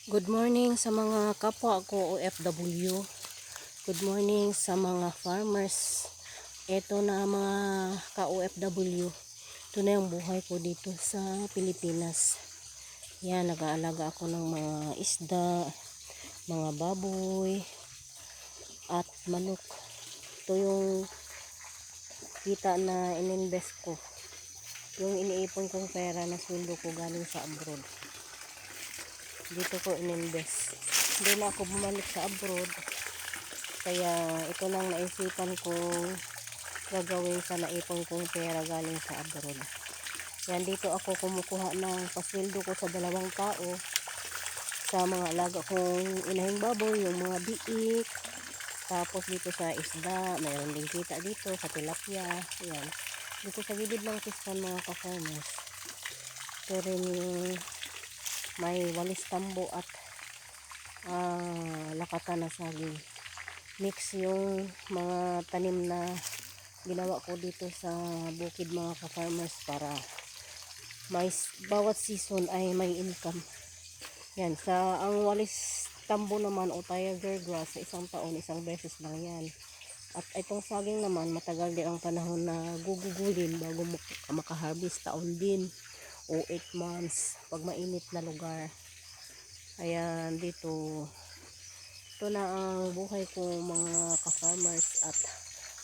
Good morning sa mga kapwa ko OFW. Good morning sa mga farmers. Ito na mga ka-OFW. Ito na yung buhay ko dito sa Pilipinas. Yan, nag-aalaga ako ng mga isda, mga baboy, at manok. Ito yung kita na ininvest ko. Yung iniipon kong pera na sweldo ko galing sa abroad. Dito ko ininvest. Hindi na ako bumalik sa abroad. Kaya ito lang naisipan kong gagawin sa naipon kong pera galing sa abroad. Yan, dito ako kumukuha ng pasweldo ko sa 2 tao. Sa mga alaga kong inahing baboy, yung mga biik. Tapos dito sa isda, mayroon din kita dito sa tilapia. Yan. Dito sa gilid ng piston mga ka-farmers. Ito rin yung may walis tambo at lakatan na saging. Mix yung mga tanim na ginawa ko dito sa bukid mga ka-farmers para bawat season ay may income. Yan, ang walis tambo naman o tiger grass sa isang taon, isang beses lang yan. At itong saging naman, matagal din ang panahon na gugugulin bago makaharvest, taon din o 8 months pag mainit na lugar. Ayan, dito ito na ang buhay ko mga ka-farmers at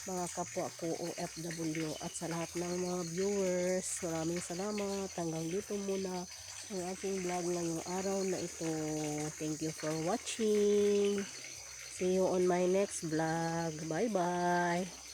mga kapwa ko OFW, at sa lahat ng mga viewers, maraming salamat. Hanggang dito muna ang aking vlog ngayong araw na ito. Thank you for watching. See you on my next vlog. Bye bye.